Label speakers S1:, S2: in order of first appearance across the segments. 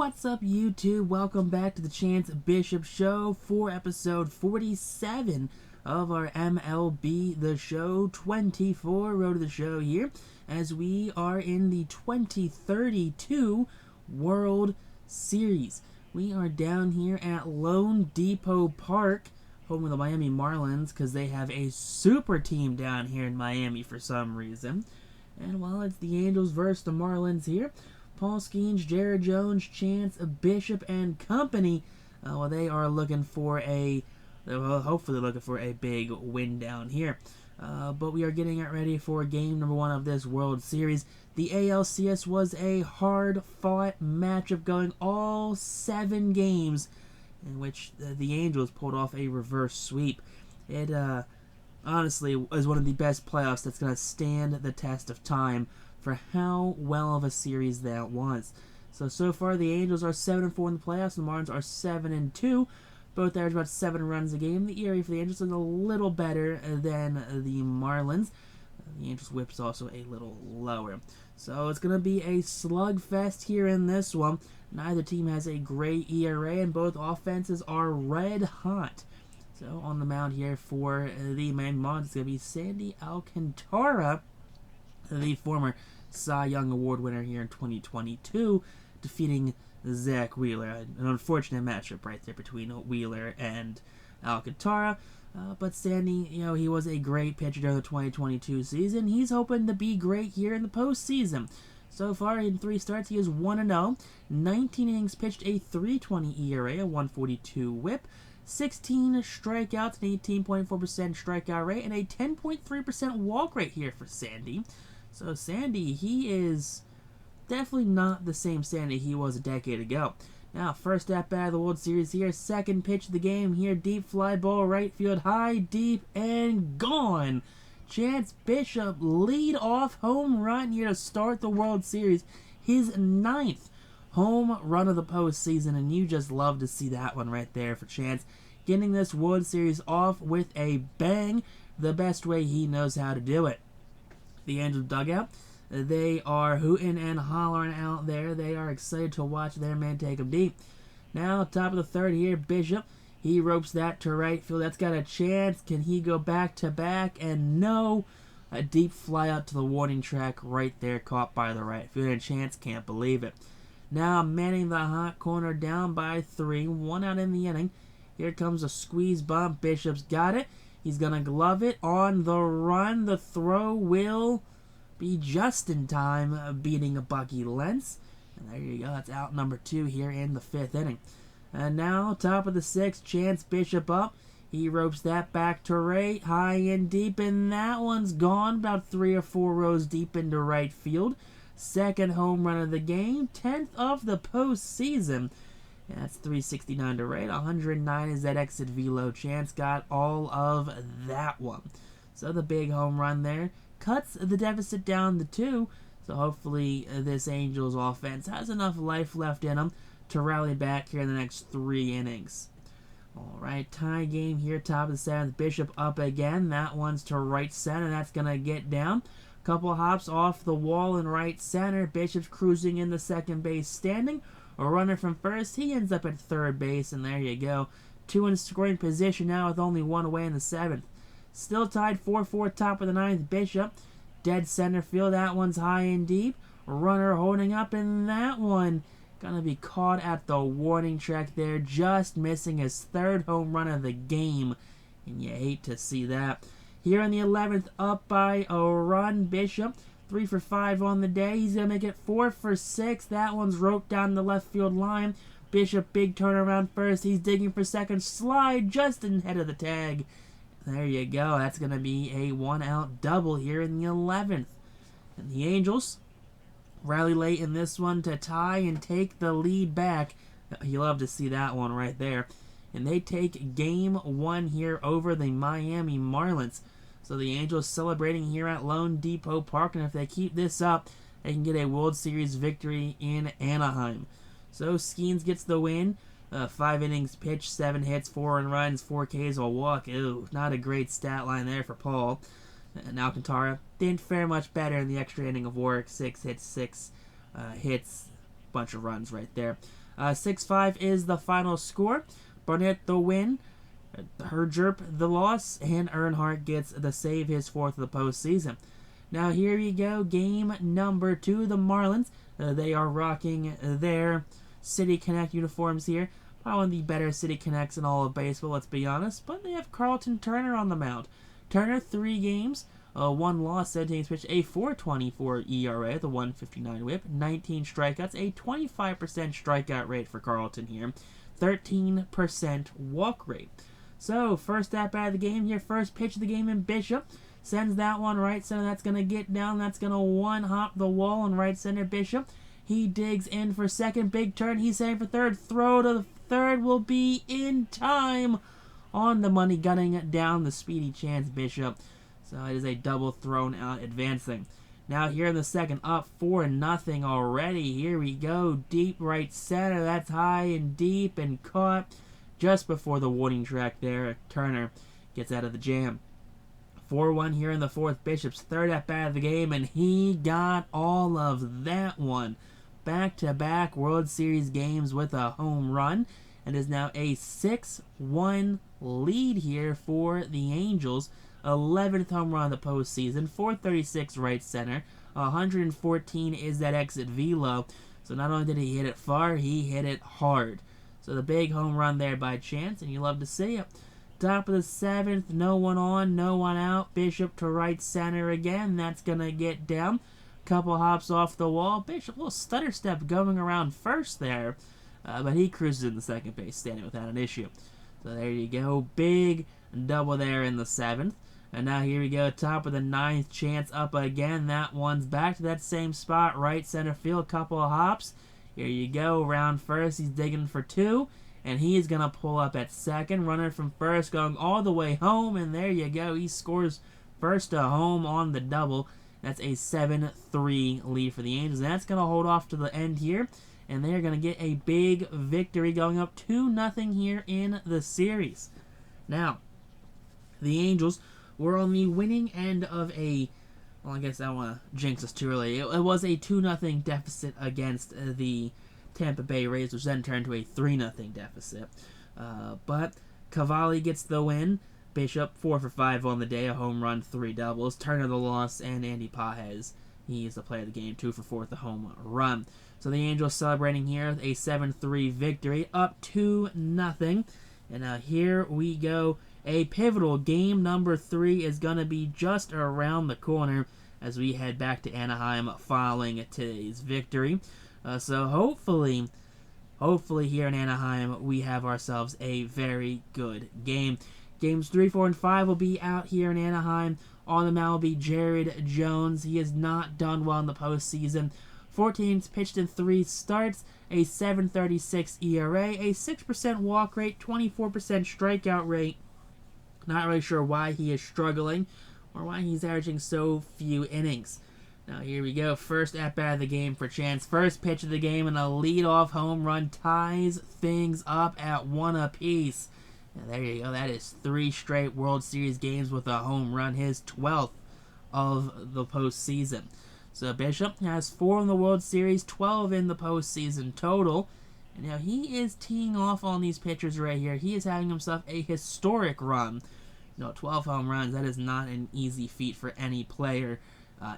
S1: What's up, YouTube? Welcome back to the Chance Bishop Show for episode 47 of our MLB The Show 24 Road to the Show here, as we are in the 2032 World Series. We are down here at Lone Depot Park, home of the Miami Marlins, because they have a super team down here in Miami for some reason. And while it's the Angels versus the Marlins here, Paul Skeens, Jared Jones, Chance, Bishop, and company, well, they are looking for hopefully looking for a big win down here. But we are getting it ready for game number 1 of this World Series. The ALCS was a hard-fought matchup going all 7 games, in which the Angels pulled off a reverse sweep. It honestly is one of the best playoffs that's going to stand the test of time for how well of a series that was. So far the Angels are 7-4 in the playoffs, and the Marlins are 7-2. Both average about 7 runs a game. The ERA for the Angels is a little better than the Marlins. The Angels' whip is also a little lower. So it's going to be a slugfest here in this one. Neither team has a great ERA, and both offenses are red hot. So on the mound here for the Miami Marlins, it's going to be Sandy Alcantara, the former Cy Young Award winner here in 2022, defeating Zach Wheeler. An unfortunate matchup right there between Wheeler and Alcantara. But Sandy, he was a great pitcher during the 2022 season. He's hoping to be great here in the postseason. So far, in 3 starts, he is 1-0, 19 innings pitched, a 3.20 ERA, a 1.42 whip, 16 strikeouts, an 18.4% strikeout rate, and a 10.3% walk rate here for Sandy. So Sandy, he is definitely not the same Sandy he was a decade ago. Now, first at bat of the World Series here, second pitch of the game here, deep fly ball, right field, high, deep, and gone. Chance Bishop lead off home run here to start the World Series, his 9th home run of the postseason, and you just love to see that one right there for Chance, getting this World Series off with a bang, the best way he knows how to do it. The Angels dugout, they are hooting and hollering out there. They are excited to watch their man take them deep. Now, top of the third here, Bishop, he ropes that to right field. That's got a chance. Can he go back to back? And no, a deep fly out to the warning track right there, caught by the right field. And Chance can't believe it. Now, manning the hot corner, down by 3, 1 out in the inning. Here comes a squeeze bump. Bishop's got it. He's going to glove it on the run. The throw will be just in time, beating a Bucky Lentz. And there you go. That's out number 2 here in the 5th inning. And now, top of the 6th, Chance Bishop up. He ropes that back to right, high and deep, and that one's gone about 3 or 4 rows deep into right field. Second home run of the game, 10th of the postseason. And that's 369 to right. 109 is that exit velo. Chance got all of that one. So the big home run there cuts the deficit down to 2. So hopefully this Angels offense has enough life left in them to rally back here in the next 3 innings. Alright, tie game here, top of the 7th. Bishop up again. That one's to right center. That's going to get down. Couple hops off the wall in right center. Bishop's cruising in the second base standing. A runner from first, he ends up at third base, and there you go. 2 in scoring position now with only 1 away in the 7th. Still tied 4-4, top of the 9th. Bishop, dead center field. That one's high and deep. Runner holding up, and that one gonna be caught at the warning track there, just missing his 3rd home run of the game, and you hate to see that. Here in the 11th, up by a run. Bishop, 3 for 5 on the day. He's going to make it 4 for 6. That one's roped down the left field line. Bishop, big turnaround first. He's digging for second. Slide just ahead of the tag. There you go. That's going to be a 1-out double here in the 11th. And the Angels rally late in this one to tie and take the lead back. You love to see that one right there. And they take game 1 here over the Miami Marlins. So the Angels celebrating here at Lone Depot Park, and if they keep this up, they can get a World Series victory in Anaheim. So Skeens gets the win. 5 innings pitched, 7 hits, 4 runs, 4 Ks, a walk. Ooh, not a great stat line there for Paul. And Alcantara didn't fare much better in the extra inning of work. 6 hits, 6 hits, bunch of runs right there. 6-5 is the final score. Barnett the win, Herjerp the loss, and Earnhardt gets the save, his 4th of the postseason. Now here you go, game number 2. The Marlins, they are rocking their City Connect uniforms here. Probably one of the better City Connects in all of baseball, let's be honest. But they have Carlton Turner on the mound. Turner, 3 games, 1 loss, 17 pitched, a 4.24 ERA, the 1.59 whip, 19 strikeouts, a 25% strikeout rate for Carlton here, 13% walk rate. So, first at bat of the game here, first pitch of the game, and Bishop sends that one right center. That's going to get down. That's going to one-hop the wall in right center. Bishop, he digs in for second. Big turn. He's heading for third. Throw to the third will be in time. On the money, gunning down the speedy Chance Bishop. So it is a double thrown out advancing. Now here in the second, up 4-0 already. Here we go. Deep right center. That's high and deep and caught just before the warning track there. Turner gets out of the jam. 4-1 here in the 4th. Bishop's 3rd at bat of the game, and he got all of that one. Back-to-back World Series games with a home run, and is now a 6-1 lead here for the Angels. 11th home run of the postseason, 436 right center, 114 is that exit velo. So not only did he hit it far, he hit it hard. So the big home run there by Chance, and you love to see it. Top of the 7th, no one on, no one out. Bishop to right center again. That's going to get down. Couple hops off the wall. Bishop, a little stutter step going around first there. But he cruises in the second base standing without an issue. So there you go. Big double there in the 7th. And now here we go. Top of the 9th. Chance up again. That one's back to that same spot. Right center field. Couple of hops. Here you go. Round first. He's digging for 2. And he is going to pull up at second. Runner from first going all the way home. And there you go. He scores first to home on the double. That's a 7-3 lead for the Angels. And that's going to hold off to the end here. And they're going to get a big victory going up 2-0 here in the series. Now, the Angels were on the winning end of a... Well, I guess I don't want to jinx us too early. It was a 2-0 deficit against the Tampa Bay Rays, which then turned to a 3-0 deficit. But Cavalli gets the win. Bishop, 4 for 5 on the day, a home run, 3 doubles. Turner the loss, and Andy Pages, he is the player of the game, 2 for 4 with a home run. So the Angels celebrating here a 7-3 victory, up 2-0. And now here we go. A pivotal game number 3 is going to be just around the corner as we head back to Anaheim following today's victory. So hopefully here in Anaheim, we have ourselves a very good game. Games 3, 4, and 5 will be out here in Anaheim. On the mound will be Jared Jones. He has not done well in the postseason. 14 pitched in 3 starts, a 7.36 ERA, a 6% walk rate, 24% strikeout rate. Not really sure why he is struggling or why he's averaging so few innings. Now here we go. First at-bat of the game for Chance. First pitch of the game, and a leadoff home run ties things up at 1 apiece. Now there you go. That is 3 straight World Series games with a home run. His 12th of the postseason. So Bishop has 4 in the World Series, 12 in the postseason total. And now he is teeing off on these pitchers right here. He is having himself a historic run. 12 home runs, that is not an easy feat for any player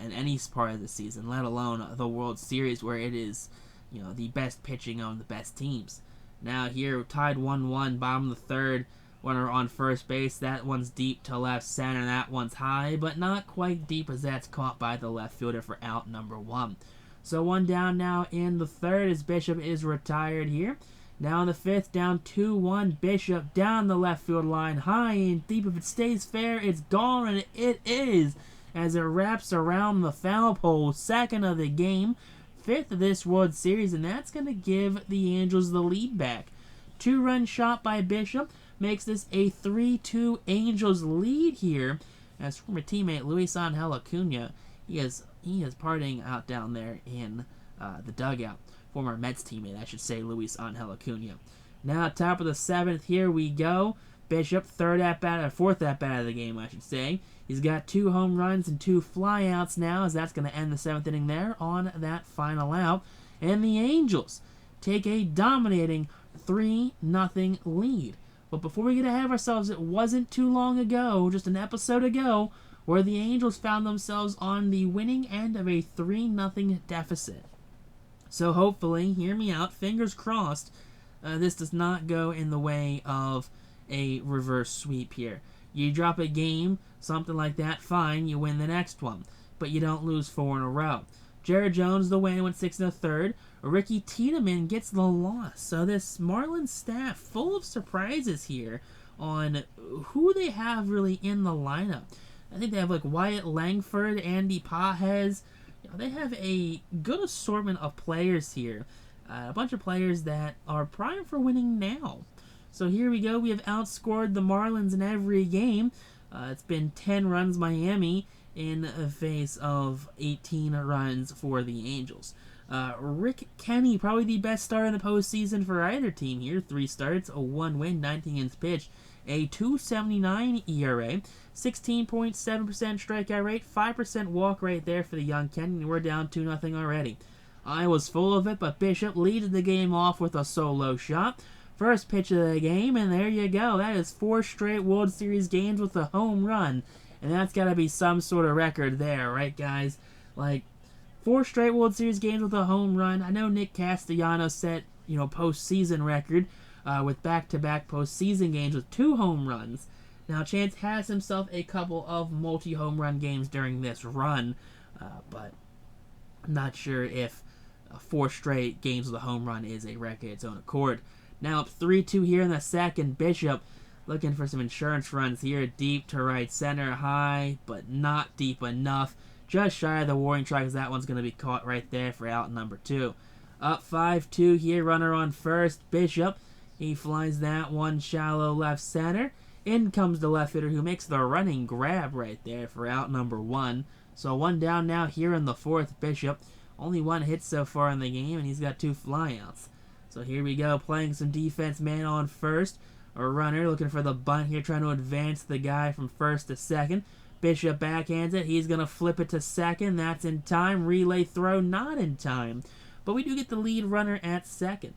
S1: in any part of the season, let alone the World Series where it is, the best pitching of the best teams. Now here, tied 1-1, bottom of the 3rd, runner on first base. That one's deep to left center. That one's high, but not quite deep as that's caught by the left fielder for out number 1. So 1 down now in the 3rd as Bishop is retired here. Now in the 5th, down 2-1. Bishop down the left field line, high and deep. If it stays fair, it's gone, and it is, as it wraps around the foul pole. 2nd of the game, 5th of this World Series, and that's going to give the Angels the lead back. 2-run shot by Bishop makes this a 3-2 Angels lead here. As former teammate Luis Angel Acuna, he is partying out down there in the dugout. Former Mets teammate, I should say, Luis Angel Acuna. Now, top of the 7th, here we go. Bishop, 4th at-bat of the game, I should say. He's got 2 home runs and 2 flyouts now, as that's going to end the 7th inning there on that final out. And the Angels take a dominating 3-0 lead. But before we get ahead of ourselves, it wasn't too long ago, just an episode ago, where the Angels found themselves on the winning end of a 3-0 deficit. So hopefully, hear me out, fingers crossed, this does not go in the way of a reverse sweep here. You drop a game, something like that, fine, you win the next one. But you don't lose 4 in a row. Jared Jones, the win, went 6 1/3. Ricky Tiedemann gets the loss. So this Marlins staff full of surprises here on who they have really in the lineup. I think they have like Wyatt Langford, Andy Pages. They have a good assortment of players here. A bunch of players that are primed for winning now. So here we go. We have outscored the Marlins in every game. It's been 10 runs Miami in the face of 18 runs for the Angels. Rick Kenny, probably the best starter in the postseason for either team here. 3 starts, a 1 win, 19 innings pitched, a 2.79 ERA, 16.7% strikeout rate, 5% walk rate there for the young Kenny, and we're down 2-0 already. I was full of it, but Bishop leads the game off with a solo shot. First pitch of the game, and there you go. That is 4 straight World Series games with a home run. And that's got to be some sort of record there, right, guys? Like, 4 straight World Series games with a home run. I know Nick Castellanos set, postseason record with back-to-back postseason games with 2 home runs. Now, Chance has himself a couple of multi-home run games during this run, but I'm not sure if 4 straight games with a home run is a record its own accord. Now up 3-2 here in the second. Bishop looking for some insurance runs here. Deep to right center, high, but not deep enough. Just shy of the warning track, as that one's going to be caught right there for out number 2. Up 5-2 here, runner on first. Bishop, he flies that one shallow left center. In comes the left hitter, who makes the running grab right there for out number 1. So 1 down now here in the 4th. Bishop, only 1 hit so far in the game, and he's got 2 flyouts. So here we go, playing some defense, man on first. A runner looking for the bunt here, trying to advance the guy from first to second. Bishop backhands it. He's going to flip it to second. That's in time. Relay throw, not in time. But we do get the lead runner at second.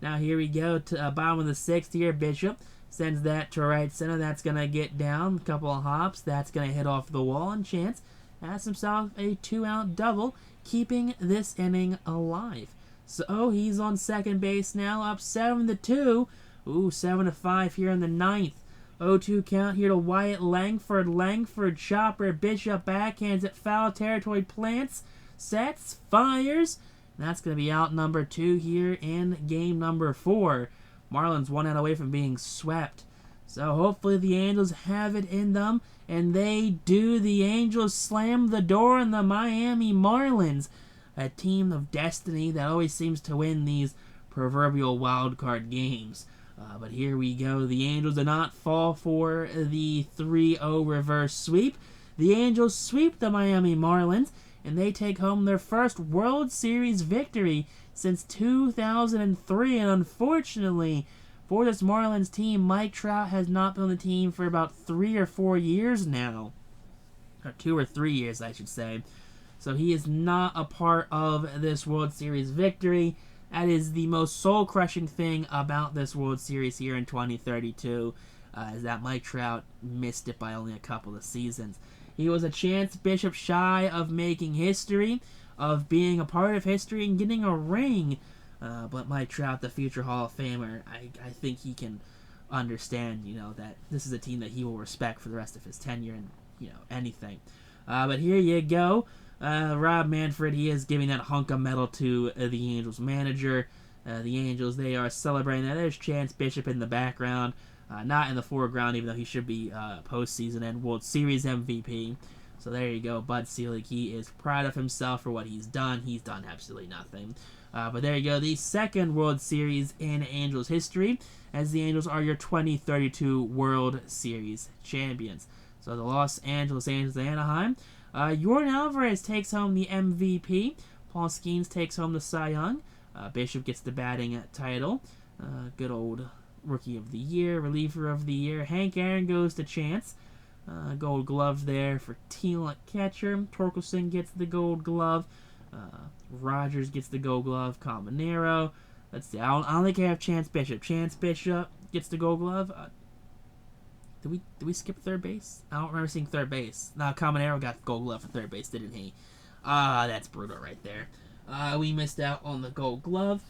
S1: Now here we go to bottom of the 6th here. Bishop sends that to right center. That's going to get down. A couple of hops. That's going to hit off the wall. And Chance has himself a 2-out double, keeping this inning alive. So he's on second base now, up 7-2. Ooh, 7-5 here in the 9th. 0-2 count here to Wyatt Langford. Langford chopper. Bishop backhands at foul territory. Plants, sets, fires. And that's going to be out number 2 here in game number 4. Marlins 1 out away from being swept. So hopefully the Angels have it in them. And they do. The Angels slam the door on the Miami Marlins. A team of destiny that always seems to win these proverbial wildcard games. But here we go. The Angels do not fall for the 3-0 reverse sweep. The Angels sweep the Miami Marlins, and they take home their first World Series victory since 2003. And unfortunately, for this Marlins team, Mike Trout has not been on the team for about 3 or 4 years now. Or 2 or 3 years, I should say. So he is not a part of this World Series victory. That is the most soul-crushing thing about this World Series here in 2032, is that Mike Trout missed it by only a couple of seasons. He was a Chance Bishop shy of making history, of being a part of history and getting a ring. But Mike Trout, the future Hall of Famer, I think he can understand, that this is a team that he will respect for the rest of his tenure and, anything. But here you go. Rob Manfred, he is giving that hunk of metal to the Angels manager. The Angels, they are celebrating that. There's Chance Bishop in the background. Not in the foreground, even though he should be postseason and World Series MVP. So there you go. Bud Selig, he is proud of himself for what he's done. He's done absolutely nothing. But there you go. The second World Series in Angels history, as the Angels are your 2032 World Series champions. So the Los Angeles Angels of Anaheim. Yordan Alvarez takes home the MVP. Paul Skeens takes home the Cy Young. Bishop gets the batting title. Good old Rookie of the Year, Reliever of the Year. Hank Aaron goes to Chance. Gold glove there for Teal at catcher. Torkelson gets the gold glove. Rogers gets the gold glove. Caminero. Let's see. I don't think I have Chance Bishop. Chance Bishop gets the Gold Glove. Did we skip third base? I don't remember seeing third base. No, Caminero got Gold Glove for third base, didn't he? That's brutal right there. We missed out on the Gold Glove.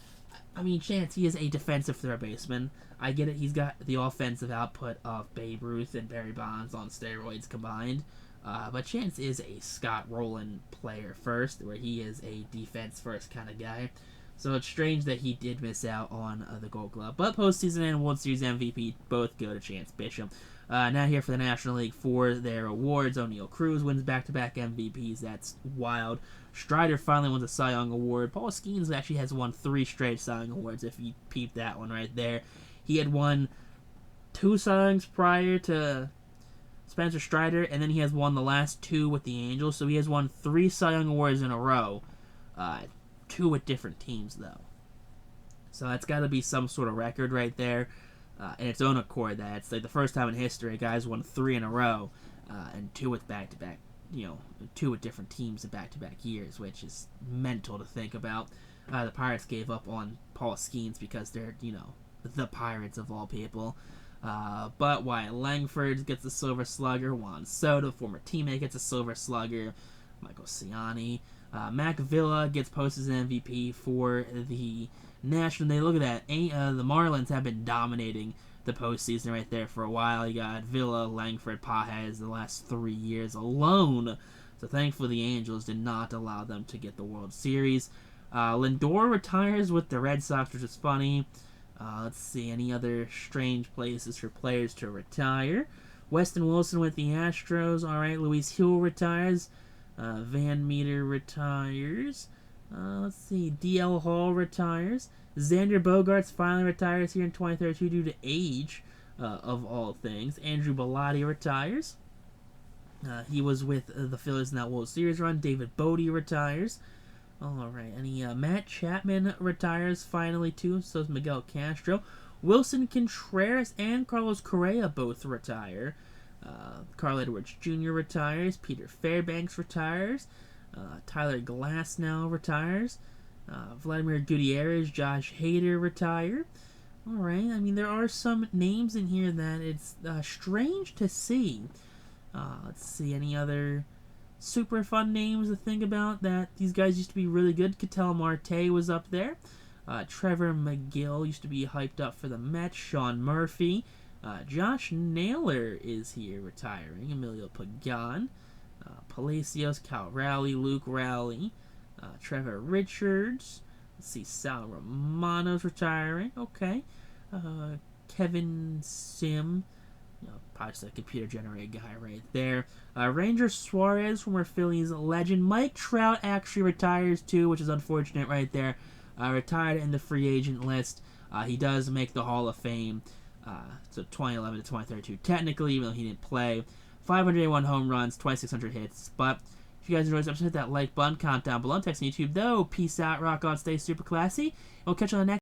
S1: I mean, Chance, he is a defensive third baseman. I get it. He's got the offensive output of Babe Ruth and Barry Bonds on steroids combined. But Chance is a Scott Rowland player first, where he is a defense first kind of guy. So it's strange that he did miss out on the Gold Glove. But postseason and World Series MVP both go to Chance Bishop. Now here for the National League for their awards. O'Neal Cruz wins back-to-back MVPs. That's wild. Strider finally wins a Cy Young Award. Paul Skeens actually has won 3 straight Cy Young Awards, if you peep that one right there. He had won 2 Cy Youngs prior to Spencer Strider, and then he has won the last 2 with the Angels. So he has won 3 Cy Young Awards in a row. 2 with different teams, though. So that's got to be some sort of record right there. In its own accord, that it's like the first time in history a guy's won 3 in a row, and 2 with back-to-back, 2 with different teams in back-to-back years, which is mental to think about. The Pirates gave up on Paul Skeens because they're, the Pirates of all people. But Wyatt Langford gets the Silver Slugger. Juan Soto, former teammate, gets a Silver Slugger. Michael Ciani. Mac Villa gets postseason MVP for the National League. Look at that. The Marlins have been dominating the postseason right there for a while. You got Villa, Langford, Pages the last 3 years alone. So thankfully the Angels did not allow them to get the World Series. Lindor retires with the Red Sox, which is funny. Let's see, any other strange places for players to retire. Weston Wilson with the Astros. All right, Luis Hill retires. Van Meter retires. Let's see, DL Hall retires. Xander Bogaerts finally retires here in 2032 due to age, of all things. Andrew Bellotti retires. He was with the Phillies in that World Series run. David Bodie retires. All right, Matt Chapman retires finally too. So is Miguel Castro. Wilson Contreras and Carlos Correa both retire. Carl Edwards Jr. retires. Peter Fairbanks retires. Tyler Glasnow retires. Vladimir Gutierrez, Josh Hader retire. All right, there are some names in here that it's strange to see. Let's see, any other super fun names to think about that these guys used to be really good. Ketel Marte was up there. Trevor McGill used to be hyped up for the Mets. Sean Murphy. Josh Naylor is here retiring. Emilio Pagan. Palacios, Cal Rowley, Luke Rowley. Trevor Richards. Let's see, Sal Romano's retiring. Okay. Kevin Sim. Probably just a computer-generated guy right there. Ranger Suarez, former Phillies legend. Mike Trout actually retires too, which is unfortunate right there. Retired in the free agent list. He does make the Hall of Fame. So 2011 to 2032 technically, even though he didn't play. 581 home runs, 2,600 hits. But if you guys enjoyed this episode, hit that like button, comment down below, text on YouTube though. Peace out, rock on, stay super classy. We'll catch you on the next